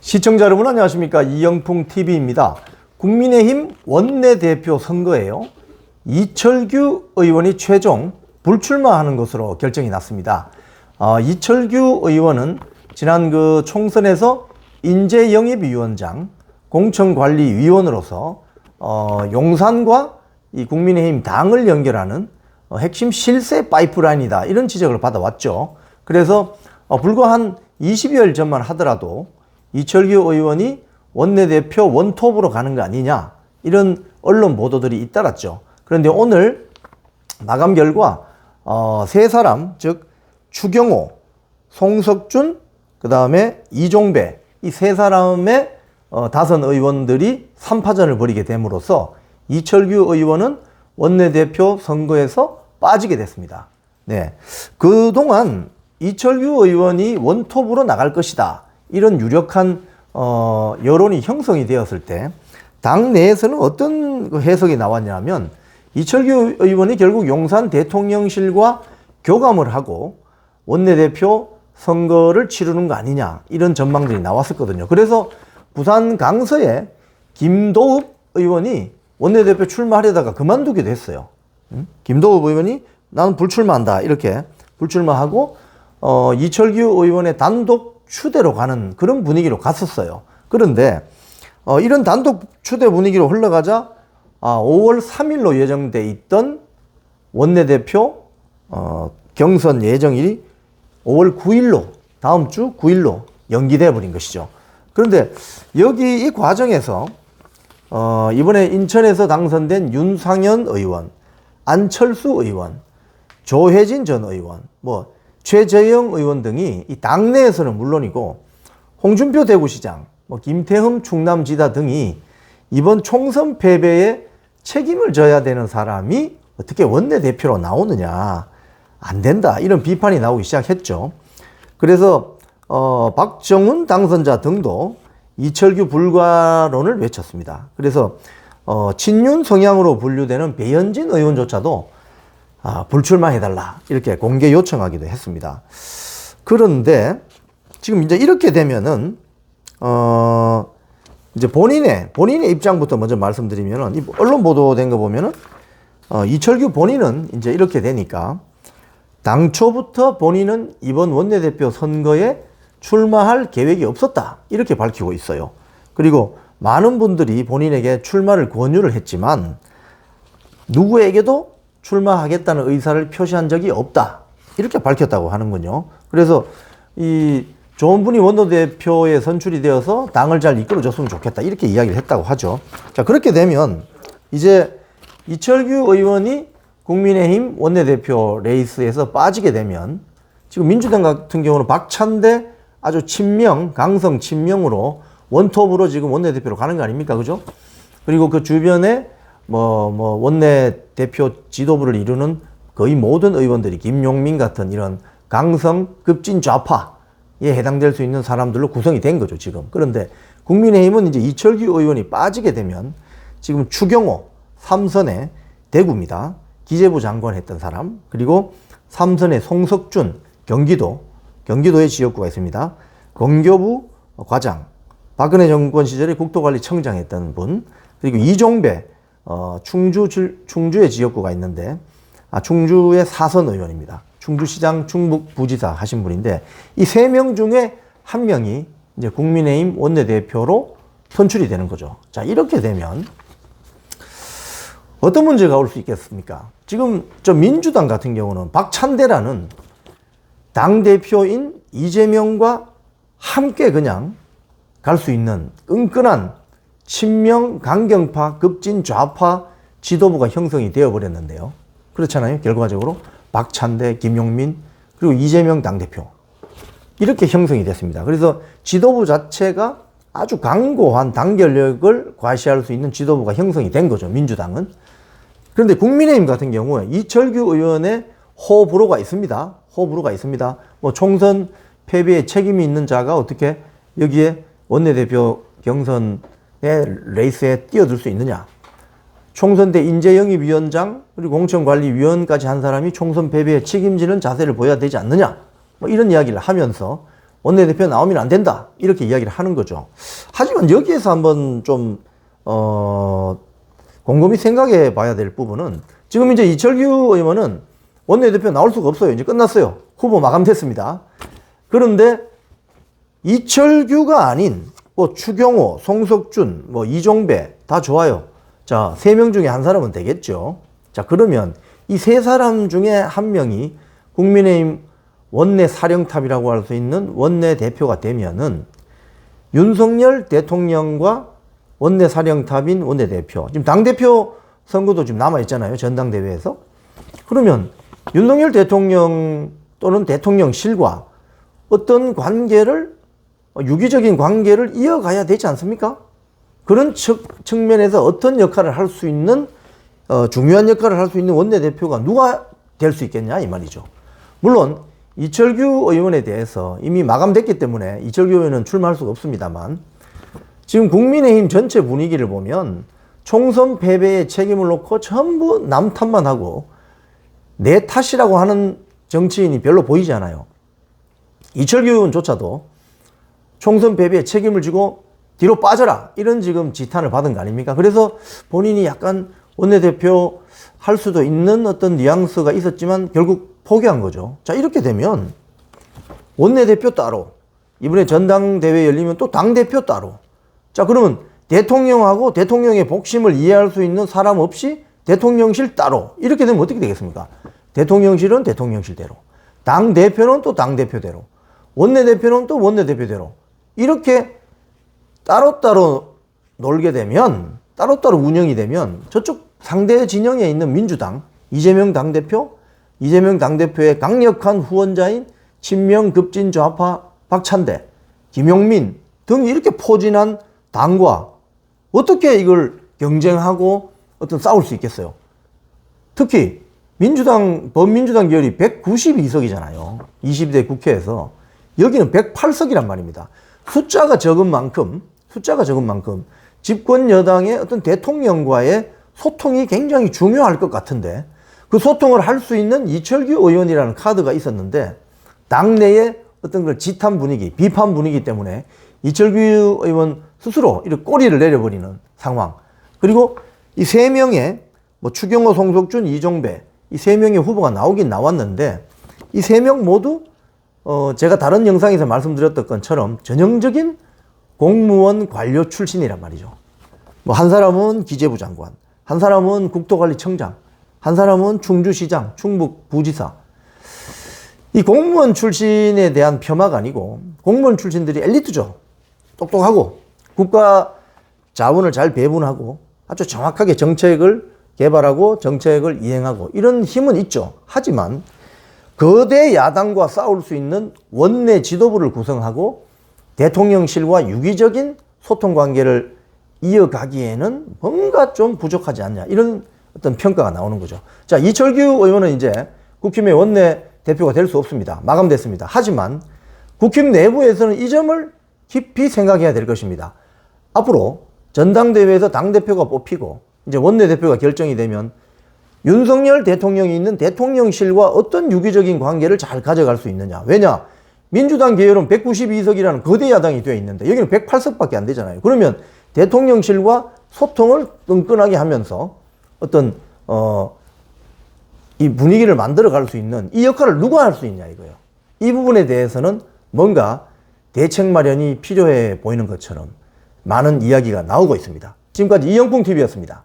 시청자 여러분 안녕하십니까. 이영풍TV입니다. 국민의힘 원내대표 선거에요. 이철규 의원이 최종 불출마하는 것으로 결정이 났습니다. 이철규 의원은 지난 총선에서 인재영입위원장, 공천관리위원으로서 용산과 이 국민의힘 당을 연결하는 핵심 실세 파이프라인이다, 이런 지적을 받아왔죠. 그래서 불과 한 20여일 전만 하더라도 이철규 의원이 원내대표 원톱으로 가는 거 아니냐, 이런 언론 보도들이 잇따랐죠. 그런데 오늘 마감 결과 세 사람, 즉 추경호, 송석준, 그 다음에 이종배, 이 세 사람의 다선 의원들이 3파전을 벌이게 됨으로써 이철규 의원은 원내대표 선거에서 빠지게 됐습니다. 네, 그동안 이철규 의원이 원톱으로 나갈 것이다, 이런 유력한 여론이 형성이 되었을 때 당 내에서는 어떤 해석이 나왔냐면, 이철규 의원이 결국 용산 대통령실과 교감을 하고 원내대표 선거를 치르는 거 아니냐, 이런 전망들이 나왔었거든요. 그래서 부산 강서에 김도읍 의원이 원내대표 출마하려다가 그만두기도 했어요. 김도읍 의원이 나는 불출마한다, 이렇게 불출마하고 이철규 의원의 단독 추대로 가는 그런 분위기로 갔었어요. 그런데 이런 단독 추대 분위기로 흘러가자 5월 3일로 예정돼 있던 원내대표 경선 예정일이 5월 9일로, 다음 주 9일로 연기돼 버린 것이죠. 그런데 여기 이 과정에서 이번에 인천에서 당선된 윤상현 의원, 안철수 의원, 조혜진 전 의원, 최재형 의원 등이 이 당내에서는 물론이고 홍준표 대구시장, 김태흠 충남지사 등이 이번 총선 패배에 책임을 져야 되는 사람이 어떻게 원내대표로 나오느냐, 안 된다, 이런 비판이 나오기 시작했죠. 그래서 박정훈 당선자 등도 이철규 불가론을 외쳤습니다. 그래서 친윤 성향으로 분류되는 배현진 의원조차도 불출마해달라, 이렇게 공개 요청하기도 했습니다. 그런데 지금 이제 이렇게 되면은 이제 본인의 입장부터 먼저 말씀드리면은, 이 언론 보도된 거 보면은 이철규 본인은 이제 이렇게 되니까 당초부터 본인은 이번 원내대표 선거에 출마할 계획이 없었다, 이렇게 밝히고 있어요. 그리고 많은 분들이 본인에게 출마를 권유를 했지만 누구에게도 출마하겠다는 의사를 표시한 적이 없다, 이렇게 밝혔다고 하는군요. 그래서 이 좋은 분이 원내대표에 선출이 되어서 당을 잘 이끌어줬으면 좋겠다, 이렇게 이야기를 했다고 하죠. 자, 그렇게 되면 이제 이철규 의원이 국민의힘 원내대표 레이스에서 빠지게 되면, 지금 민주당 같은 경우는 박찬대 아주 친명, 강성 친명으로 원톱으로 지금 원내대표로 가는 거 아닙니까? 그죠? 그리고 그 주변에 원내대표 지도부를 이루는 거의 모든 의원들이 김용민 같은 이런 강성 급진 좌파에 해당될 수 있는 사람들로 구성이 된 거죠, 지금. 그런데 국민의힘은 이제 이철규 의원이 빠지게 되면 지금 추경호, 삼선의 대구입니다. 기재부 장관 했던 사람, 그리고 삼선의 송석준, 경기도의 지역구가 있습니다. 건교부 과장, 박근혜 정권 시절에 국토관리청장 했던 분, 그리고 이종배, 충주의 지역구가 있는데, 충주의 사선 의원입니다. 충주시장, 충북부지사 하신 분인데, 이 세 명 중에 한 명이 이제 국민의힘 원내대표로 선출이 되는 거죠. 자, 이렇게 되면 어떤 문제가 올 수 있겠습니까? 지금 민주당 같은 경우는 박찬대라는 당대표인 이재명과 함께 그냥 갈 수 있는 끈끈한 친명 강경파 급진 좌파 지도부가 형성이 되어버렸는데요. 그렇잖아요. 결과적으로 박찬대, 김용민, 그리고 이재명 당대표, 이렇게 형성이 됐습니다. 그래서 지도부 자체가 아주 강고한 당결력을 과시할 수 있는 지도부가 형성이 된 거죠, 민주당은. 그런데 국민의힘 같은 경우에 이철규 의원의 호불호가 있습니다. 총선 패배에 책임이 있는 자가 어떻게 여기에 원내대표 경선의 레이스에 뛰어들 수 있느냐. 총선 때 인재영입위원장, 그리고 공천관리위원까지 한 사람이 총선 패배에 책임지는 자세를 보여야 되지 않느냐, 이런 이야기를 하면서 원내대표 나오면 안 된다. 이렇게 이야기를 하는 거죠. 하지만 여기에서 한번 좀, 곰곰이 생각해 봐야 될 부분은 지금 이제 이철규 의원은 원내대표 나올 수가 없어요. 이제 끝났어요. 후보 마감됐습니다. 그런데 이철규가 아닌 뭐 추경호, 송석준, 뭐 이종배 다 좋아요. 자, 3명 중에 한 사람은 되겠죠. 자, 그러면 이 3사람 중에 한 명이 국민의힘 원내 사령탑이라고 할 수 있는 원내 대표가 되면은 윤석열 대통령과 원내 사령탑인 원내 대표, 지금 당대표 선거도 지금 남아있잖아요. 전당대회에서. 그러면 윤석열 대통령 또는 대통령실과 어떤 관계를, 유기적인 관계를 이어가야 되지 않습니까? 그런 측면에서 어떤 역할을 할 수 있는, 중요한 역할을 할 수 있는 원내대표가 누가 될 수 있겠냐, 이 말이죠. 물론, 이철규 의원에 대해서 이미 마감됐기 때문에 이철규 의원은 출마할 수가 없습니다만, 지금 국민의힘 전체 분위기를 보면 총선 패배의 책임을 놓고 전부 남 탓만 하고 내 탓이라고 하는 정치인이 별로 보이지 않아요. 이철규 의원조차도 총선 패배의 책임을 지고 뒤로 빠져라, 이런 지금 지탄을 받은 거 아닙니까? 그래서 본인이 약간 원내대표 할 수도 있는 어떤 뉘앙스가 있었지만 결국 포기한 거죠. 자, 이렇게 되면 원내대표 따로, 이번에 전당대회 열리면 또 당대표 따로. 자, 그러면 대통령하고 대통령의 복심을 이해할 수 있는 사람 없이 대통령실 따로, 이렇게 되면 어떻게 되겠습니까? 대통령실은 대통령실대로, 당대표는 또 당대표대로, 원내대표는 또 원내대표대로, 이렇게 따로따로 놀게 되면, 따로따로 운영이 되면 저쪽 상대 진영에 있는 민주당, 이재명 당대표의 강력한 후원자인 친명급진 좌파 박찬대, 김용민 등 이렇게 포진한 당과 어떻게 이걸 경쟁하고 어떤 싸울 수 있겠어요? 특히 범민주당 계열이 192석이잖아요. 22대 국회에서. 여기는 108석이란 말입니다. 숫자가 적은 만큼 집권 여당의 어떤 대통령과의 소통이 굉장히 중요할 것 같은데, 그 소통을 할 수 있는 이철규 의원이라는 카드가 있었는데 당내에 어떤 걸 지탄 분위기, 비판 분위기 때문에 이철규 의원 스스로 이렇게 꼬리를 내려버리는 상황. 그리고 이 3명의 뭐 추경호, 송석준, 이종배, 이 3명의 후보가 나오긴 나왔는데 이 3명 모두 제가 다른 영상에서 말씀드렸던 것처럼 전형적인 공무원 관료 출신이란 말이죠. 뭐 한 사람은 기재부 장관, 한 사람은 국토관리청장, 한 사람은 충주시장, 충북부지사. 이 공무원 출신에 대한 폄하가 아니고 공무원 출신들이 엘리트죠. 똑똑하고 국가 자원을 잘 배분하고 아주 정확하게 정책을 개발하고 정책을 이행하고 이런 힘은 있죠. 하지만 거대 야당과 싸울 수 있는 원내 지도부를 구성하고 대통령실과 유기적인 소통 관계를 이어가기에는 뭔가 좀 부족하지 않냐, 이런 어떤 평가가 나오는 거죠. 자, 이철규 의원은 이제 국힘의 원내 대표가 될 수 없습니다. 마감됐습니다. 하지만 국힘 내부에서는 이 점을 깊이 생각해야 될 것입니다. 앞으로 전당대회에서 당대표가 뽑히고 이제 원내대표가 결정이 되면 윤석열 대통령이 있는 대통령실과 어떤 유기적인 관계를 잘 가져갈 수 있느냐. 왜냐? 민주당 계열은 192석이라는 거대 야당이 되어 있는데 여기는 108석밖에 안 되잖아요. 그러면 대통령실과 소통을 끈끈하게 하면서 어떤 이 분위기를 만들어 갈 수 있는 이 역할을 누가 할 수 있냐 이거예요. 이 부분에 대해서는 뭔가 대책 마련이 필요해 보이는 것처럼 많은 이야기가 나오고 있습니다. 지금까지 이영풍TV였습니다.